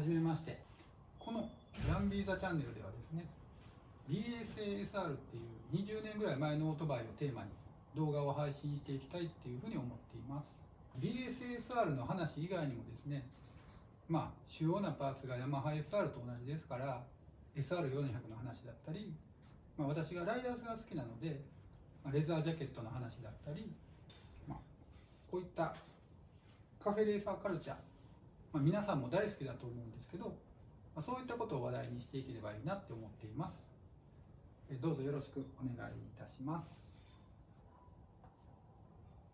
はじめまして。このヤンビーザチャンネルではですね、BSASR っていう20年ぐらい前のオートバイをテーマに動画を配信していきたいっていうふうに思っています。BSASR の話以外にもですね、主要なパーツがヤマハ SR と同じですから SR400 の話だったり、私がライダースが好きなのでレザージャケットの話だったり、こういったカフェレーサーカルチャー、皆さんも大好きだと思うんですけど、そういったことを話題にしていければいいなって思っています。どうぞよろしくお願いいたしま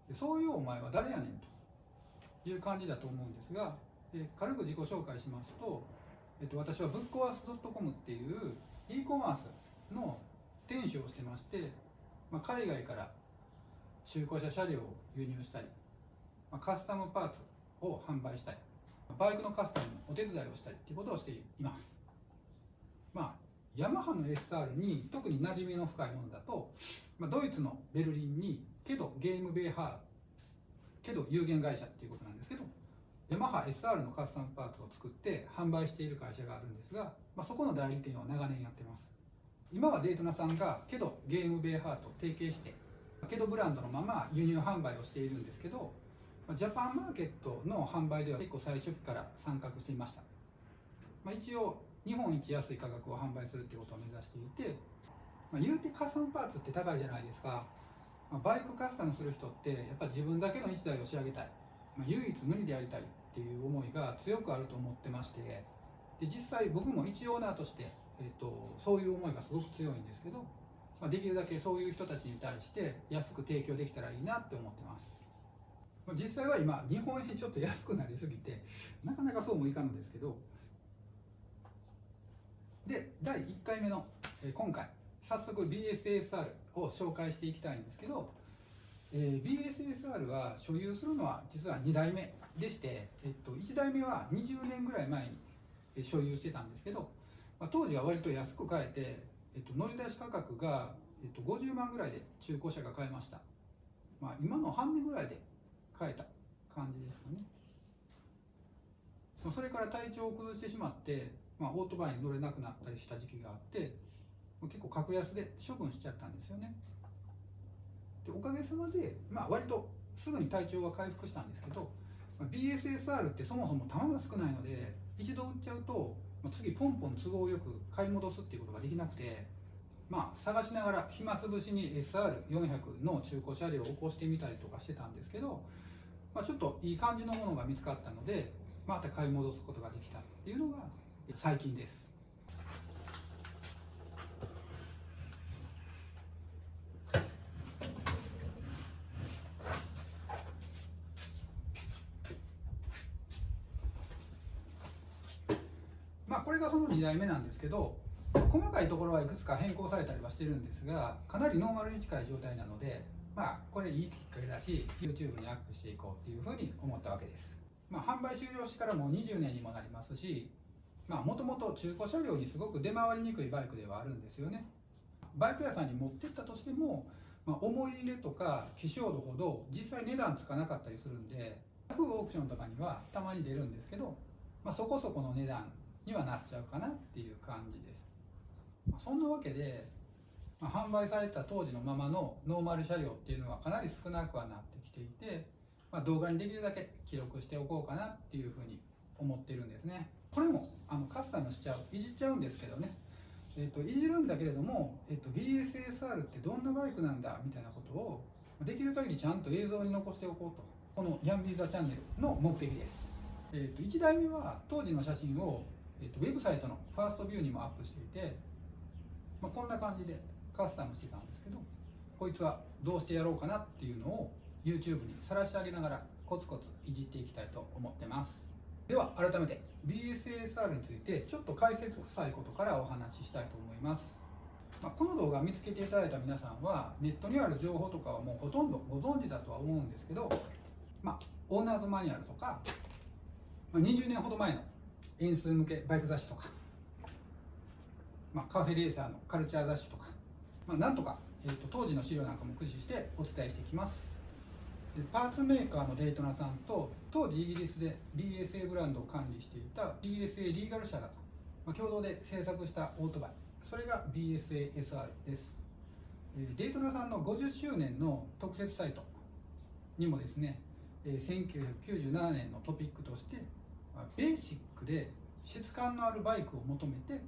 す。そういうお前は誰やねんという感じだと思うんですが、軽く自己紹介しますと、私はブックワース .com っていう e コマースの店主をしてまして、海外から中古車車両を輸入したり、カスタムパーツを販売したり、バイクのカスタムのお手伝いをしたりっていうことをしています。ヤマハの SR に特に馴染みの深いものだと、ドイツのベルリンにケドゲームベーハー、ケド有限会社っていうことなんですけど、ヤマハ SR のカスタムパーツを作って販売している会社があるんですが、そこの代理店を長年やってます。今はデイトナさんがケドゲームベーハーと提携してケドブランドのまま輸入販売をしているんですけど、ジャパンマーケットの販売では結構最初期から参画していました。一応日本一安い価格を販売するっていうことを目指していて、言うてカスタムパーツって高いじゃないですか。バイクカスタムする人ってやっぱ自分だけの1台を仕上げたい、唯一無二でやりたいっていう思いが強くあると思ってまして、で実際僕も一オーナーとして、そういう思いがすごく強いんですけど、できるだけそういう人たちに対して安く提供できたらいいなって思ってます。実際は今日本円ちょっと安くなりすぎてなかなかそうもいかんのですけど、で第1回目の今回早速 BSASR を紹介していきたいんですけど、BSASR は所有するのは実は2代目でして、1代目は20年ぐらい前に所有してたんですけど、当時は割と安く買えて、乗り出し価格が50万ぐらいで中古車が買えました。今の半値ぐらいで買えた感じですかね。それから体調を崩してしまって、オートバイに乗れなくなったりした時期があって、結構格安で処分しちゃったんですよね。でおかげさまで、割とすぐに体調は回復したんですけど、BSASR ってそもそも玉が少ないので、一度売っちゃうと次ポンポン都合よく買い戻すっていうことができなくて、探しながら暇つぶしに SR400 の中古車両を起こしてみたりとかしてたんですけど、ちょっといい感じのものが見つかったので、また買い戻すことができたっていうのが最近です。これがその2代目なんですけど、細かいところはいくつか変更されたりはしてるんですが、かなりノーマルに近い状態なので、これいいきっかけだし YouTube にアップしていこうっていうふうに思ったわけです。販売終了してからもう20年にもなりますし、もともと中古車両にすごく出回りにくいバイクではあるんですよね。バイク屋さんに持ってったとしても、思い入れとか希少度ほど実際値段つかなかったりするんで、ヤフーオークションとかにはたまに出るんですけど、そこそこの値段にはなっちゃうかなっていう感じです。そんなわけで、販売された当時のままのノーマル車両っていうのはかなり少なくはなってきていて、動画にできるだけ記録しておこうかなっていうふうに思ってるんですね。これもカスタムしちゃう、いじっちゃうんですけどね、いじるんだけれども、BSASR ってどんなバイクなんだみたいなことをできる限りちゃんと映像に残しておこうと、このヤンビーザチャンネルの目的です。1台目は当時の写真を、ウェブサイトのファーストビューにもアップしていて、こんな感じでカスタムしてたんですけど、こいつはどうしてやろうかなっていうのを YouTube に晒し上げながらコツコツいじっていきたいと思ってます。では改めて BSASR についてちょっと解説臭いことからお話ししたいと思います。この動画を見つけていただいた皆さんはネットにある情報とかはもうほとんどご存知だとは思うんですけど、オーナーズマニュアルとか、20年ほど前の円数向けバイク雑誌とか、カフェレーサーのカルチャー雑誌とか、なんとか、当時の資料なんかも駆使してお伝えしていきます。でパーツメーカーのデイトナさんと当時イギリスで BSA ブランドを管理していた BSA リーガル社が共同で製作したオートバイ、それが BSA SR です。デイトナさんの50周年の特設サイトにもですね、1997年のトピックとしてベーシックで質感のあるバイクを求めて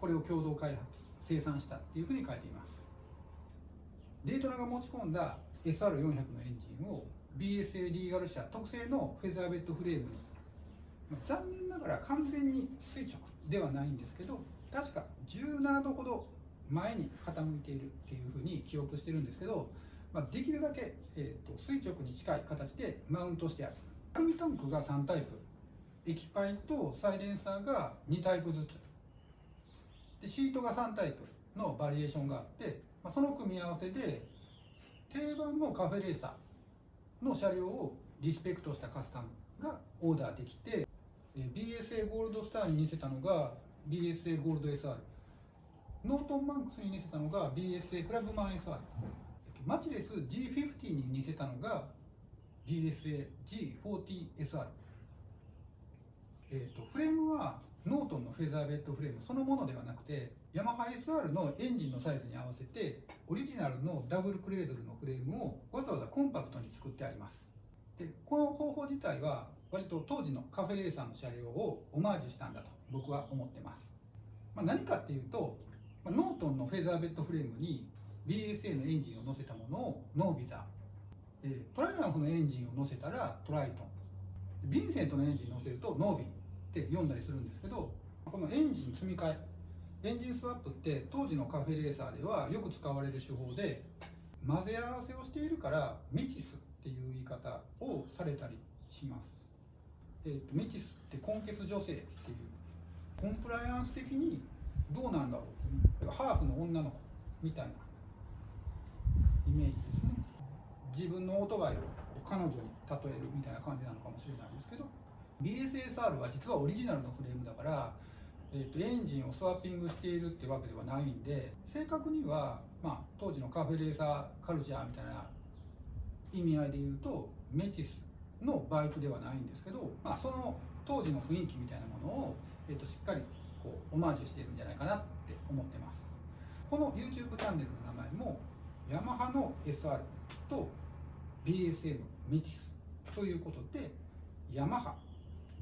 これを共同開発生産したっていうふうに書いています。デイトナが持ち込んだ SR400 のエンジンを BSA リーガル社特製のフェザーベッドフレームに、残念ながら完全に垂直ではないんですけど、確か17度ほど前に傾いているっていうふうに記憶してるんですけど、できるだけ、垂直に近い形でマウントしてある。アルミタンクが3タイプ、エキパイとサイレンサーが2タイプずつで、シートが3タイプのバリエーションがあって、その組み合わせで定番のカフェレーサーの車両をリスペクトしたカスタムがオーダーできて、BSA ゴールドスターに似せたのが BSA ゴールド SR、 ノートンマンクスに似せたのが BSA クラブマン SR、 マチレス G50 に似せたのが BSA G40SR。フレームはノートンのフェザーベッドフレームそのものではなくて、ヤマハ SR のエンジンのサイズに合わせてオリジナルのダブルクレードルのフレームをわざわざコンパクトに作ってあります。でこの方法自体は割と当時のカフェレーサーの車両をオマージュしたんだと僕は思ってます。何かっていうと、ノートンのフェザーベッドフレームに BSA のエンジンを乗せたものをノービザー、トライアンフのエンジンを乗せたらトライトン、ヴィンセントのエンジンを乗せるとノービンって読んだりするんですけど、このエンジン積み替え、エンジンスワップって当時のカフェレーサーではよく使われる手法で、混ぜ合わせをしているからメチスっていう言い方をされたりします。メチスって根血女性っていう、コンプライアンス的にどうなんだろう、ハーフの女の子みたいなイメージですね。自分のオートバイを彼女に例えるみたいな感じなのかもしれないですけど、 BSSR は実はオリジナルのフレームだから、エンジンをスワッピングしているってわけではないんで、正確には、当時のカフェレーサーカルチャーみたいな意味合いで言うとメチスのバイクではないんですけど、その当時の雰囲気みたいなものを、しっかりオマージュしているんじゃないかなって思ってます。この YouTube チャンネルの名前もヤマハの SR と BSA のメチスということで、ヤマハ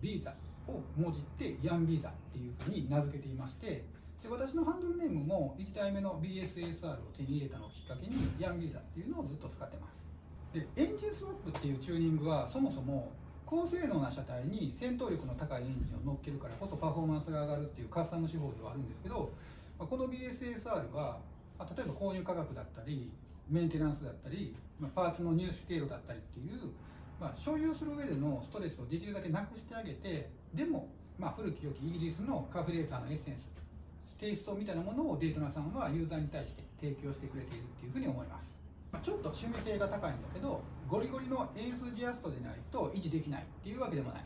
ビーザをもじってヤンビーザっていうふうに名付けていまして、で私のハンドルネームも1代目の BSSR を手に入れたのをきっかけにヤンビーザっていうのをずっと使ってます。でエンジンスワップっていうチューニングはそもそも高性能な車体に戦闘力の高いエンジンを乗っけるからこそパフォーマンスが上がるっていうカスタム手法ではあるんですけど、この BSSR は例えば購入価格だったりメンテナンスだったりパーツの入手経路だったりっていう、所有する上でのストレスをできるだけなくしてあげて、でも、古き良きイギリスのカフェレーサーのエッセンス、テイストみたいなものをデイトナさんはユーザーに対して提供してくれているっていうふうに思います。ちょっと趣味性が高いんだけど、ゴリゴリのエンスジアストでないと維持できないっていうわけでもない、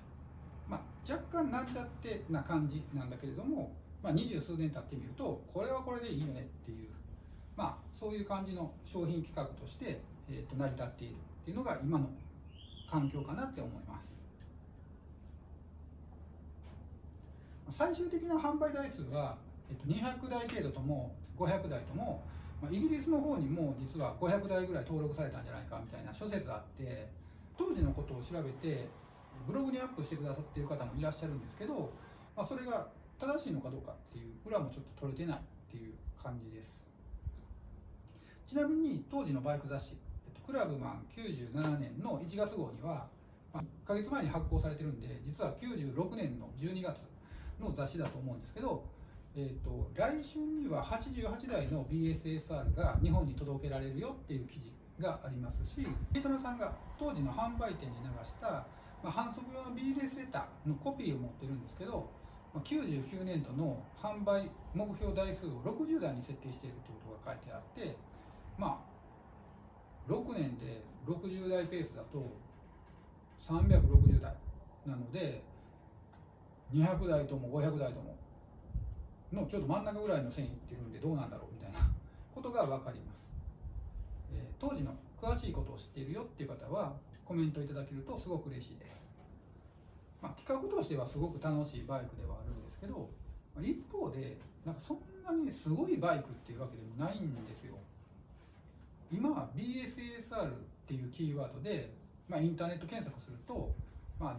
若干なんちゃってな感じなんだけれども、20数年経ってみるとこれはこれでいいよねっていう、そういう感じの商品企画として、成り立っているっていうのが今の環境かなって思います。最終的な販売台数は、200台程度とも500台とも、イギリスの方にも実は500台ぐらい登録されたんじゃないかみたいな諸説あって、当時のことを調べてブログにアップしてくださっている方もいらっしゃるんですけど、それが正しいのかどうかっていう裏もちょっと取れてないっていう感じです。ちなみに当時のバイク雑誌クラブマン97年の1月号には1ヶ月前に発行されてるんで、実は96年の12月の雑誌だと思うんですけど、来春には88台の BSSR が日本に届けられるよっていう記事がありますし、デイトナさんが当時の販売店に流した、販促用のビジネスレターのコピーを持ってるんですけど、99年度の販売目標台数を60台に設定しているということが書いてあって、6年で60台ペースだと360台なので、200台とも500台とものちょっと真ん中ぐらいの線いってるんでどうなんだろうみたいなことが分かります。当時の詳しいことを知っているよっていう方はコメントいただけるとすごく嬉しいです。企画としてはすごく楽しいバイクではあるんですけど、一方でなんかそんなにすごいバイクっていうわけでもないんですよ。今 BSSR っていうキーワードで、インターネット検索すると、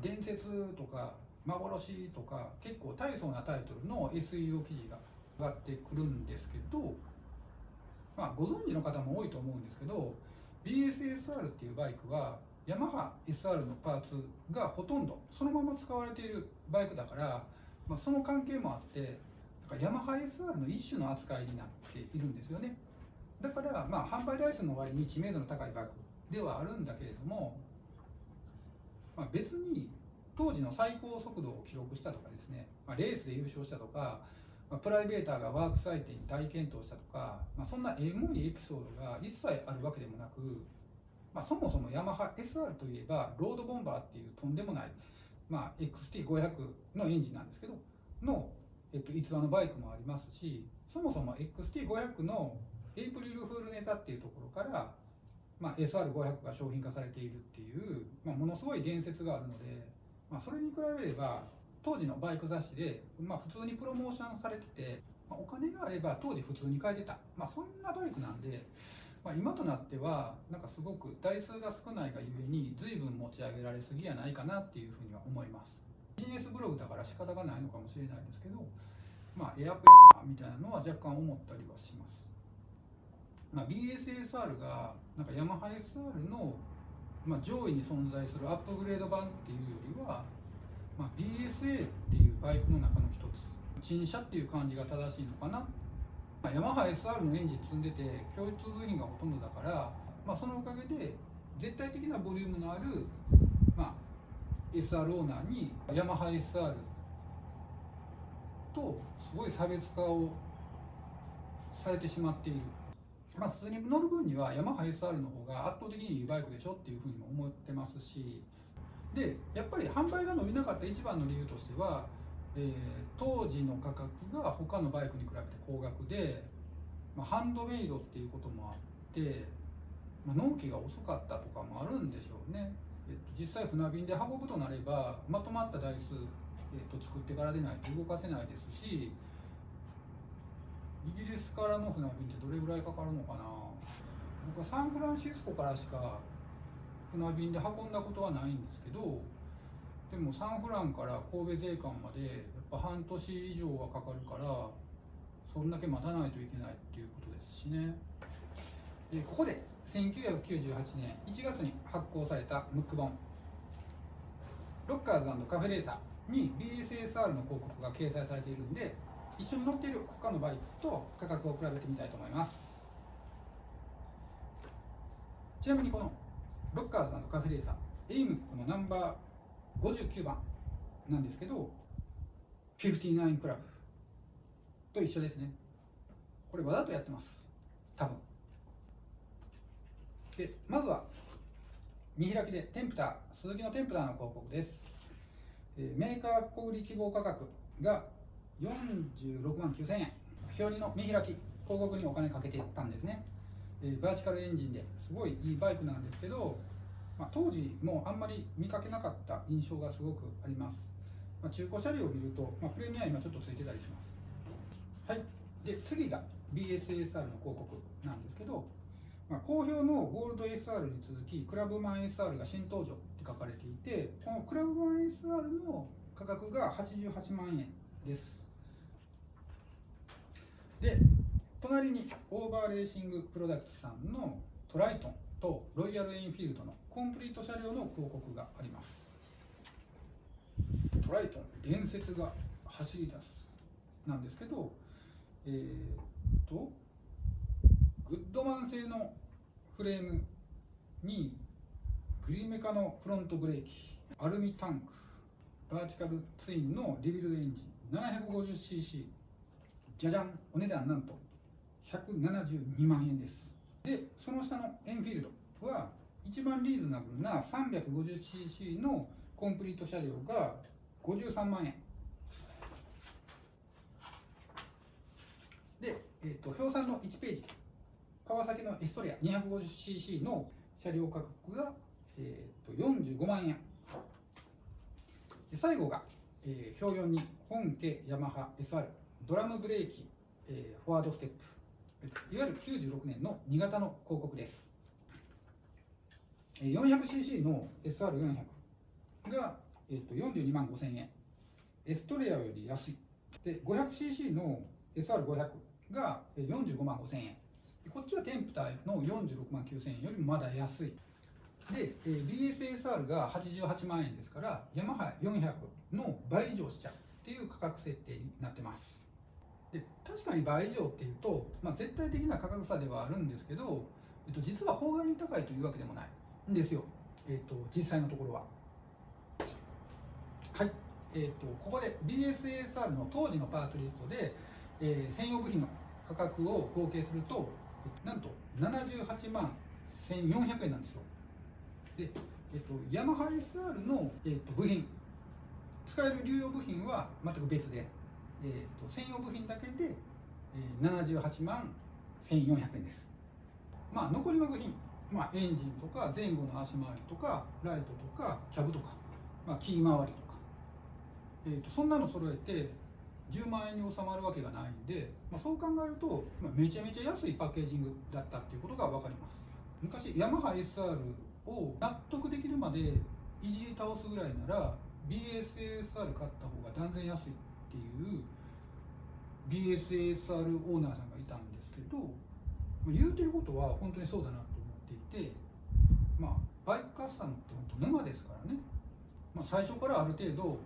伝説とか幻とか結構大層なタイトルの SEO 記事が上がってくるんですけど、ご存知の方も多いと思うんですけど、 BSSR っていうバイクはヤマハ SR のパーツがほとんどそのまま使われているバイクだから、その関係もあってヤマハ SR の一種の扱いになっているんですよね。だから販売台数の割に知名度の高いバイクではあるんだけれども、別に当時の最高速度を記録したとかですね、レースで優勝したとか、プライベーターがワークサイトに大健闘したとか、そんなエモいエピソードが一切あるわけでもなく、そもそもヤマハ SR といえばロードボンバーっていうとんでもない、XT500 のエンジンなんですけどの、逸話のバイクもありますし、そもそも XT500 のエイプリルフールネタっていうところから、SR500 が商品化されているっていう、ものすごい伝説があるので、それに比べれば当時のバイク雑誌で、普通にプロモーションされてて、お金があれば当時普通に買えてた、そんなバイクなんで、今となってはなんかすごく台数が少ないがゆえに随分持ち上げられすぎやないかなっていうふうには思います。ビジネスブログだから仕方がないのかもしれないですけど、エアップやなみたいなのは若干思ったりはします。BSSR がなんかヤマハ SR の上位に存在するアップグレード版っていうよりは、BSA っていうバイクの中の一つ、陳車っていう感じが正しいのかな。ヤマハ SR のエンジン積んでて共通部品がほとんどだから、そのおかげで絶対的なボリュームのある、SR オーナーにヤマハ SR とすごい差別化をされてしまっている。普通に乗る分にはヤマハ SR の方が圧倒的にいいバイクでしょっていうふうにも思ってますし、でやっぱり販売が伸びなかった一番の理由としては、当時の価格が他のバイクに比べて高額で、ハンドメイドっていうこともあって、納期が遅かったとかもあるんでしょうね。実際船便で運ぶとなればまとまった台数、作ってからでないと動かせないですし、イギリスからの船便ってどれぐらいかかるのかな。僕はサンフランシスコからしか船便で運んだことはないんですけど、でもサンフランから神戸税関までやっぱ半年以上はかかるから、そんだけ待たないといけないっていうことですしね。でここで1998年1月に発行されたムック本ロッカーズ&カフェレーサーに BSSR の広告が掲載されているんで、一緒に乗っている他のバイクと価格を比べてみたいと思います。ちなみにこのロッカーズ&カフェレーサー AIMC のナンバー59番なんですけど、59クラブと一緒ですね。これわざとやってます、多分。でまずは見開きでテンプター、スズキのテンプターの広告です。メーカー小売希望価格が46万9000円。表裏の見開き広告にお金かけていったんですね。バーチカルエンジンですごいいいバイクなんですけど、当時もあんまり見かけなかった印象がすごくあります。中古車両を見ると、プレミア今ちょっとついてたりします。はい。で次が BSSR の広告なんですけど、好評のゴールド SR に続きクラブマン SR が新登場って書かれていて、このクラブマン SR の価格が88万円です。で隣にオーバーレーシングプロダクツさんのトライトンとロイヤルエンフィールドのコンプリート車両の広告があります。トライトン伝説が走り出すなんですけど、グッドマン製のフレームにグリメカのフロントブレーキ、アルミタンク、バーチカルツインのリビルドエンジン 750cc、 じゃじゃん、お値段なんと172万円です。でその下のエンフィールドは一番リーズナブルな 350cc のコンプリート車両が53万円で、表参の1ページ、川崎のエストレア 250cc の車両価格が、45万円。で最後が、表4に本家ヤマハ SR ドラムブレーキ、フォワードステップ、いわゆる96年の2型の広告です。400cc の SR400 が、42万5000円、エストレアより安い。で 500cc の SR500 が45万5000円、こっちはテンプターの46万9000円よりもまだ安い。で BSSR が88万円ですから、ヤマハ400の倍以上しちゃうっていう価格設定になってます。で確かに倍以上っていうと、絶対的な価格差ではあるんですけど、実は法外に高いというわけでもないんですよ、実際のところは。はい、ここで BSSR の当時のパーツリストで、専用部品の価格を合計すると、なんと78万1400円なんですよ。で、ヤマハ SR の、部品、使える流用部品は全く別で、専用部品だけで、78万1400円です。残りの部品、エンジンとか前後の足回りとかライトとかキャブとか、キー回りとか、そんなの揃えて10万円に収まるわけがないんで、そう考えると、めちゃめちゃ安いパッケージングだったっていうことが分かります。昔ヤマハ SR を納得できるまでいじり倒すぐらいなら BSSR 買った方が断然安いっていう BSSR オーナーさんがいたんですけど、言うてることは本当にそうだなと思っていて、バイクカスタムって本当沼ですからね、最初からある程度、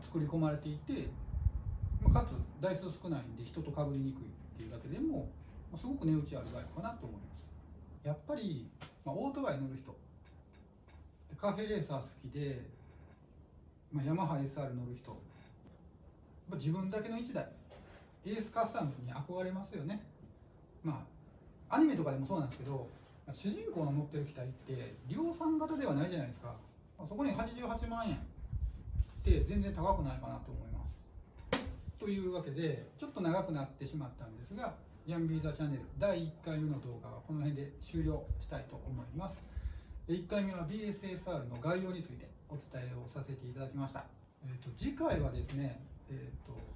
作り込まれていて、かつ台数少ないんで人と被りにくいっていうだけでもすごく値打ちあるバイクかなと思います。やっぱり、オートバイ乗る人、カフェレーサー好きで、ヤマハ SR 乗る人、自分だけの1台エースカスタムに憧れますよね。アニメとかでもそうなんですけど、主人公の乗ってる機体って量産型ではないじゃないですか。そこに88万円って全然高くないかなと思います。というわけでちょっと長くなってしまったんですが、ヤンビーザチャンネル第1回目の動画はこの辺で終了したいと思います。1回目は BSSR の概要についてお伝えをさせていただきました。次回はですね、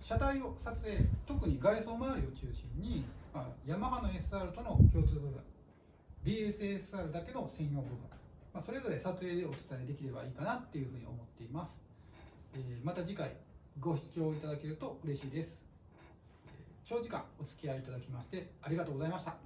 車体を撮影、特に外装周りを中心に、ヤマハの SR との共通部分、BSSR だけの専用部分、それぞれ撮影でお伝えできればいいかなっていうふうに思っています。また次回ご視聴いただけると嬉しいです。長時間お付き合いいただきましてありがとうございました。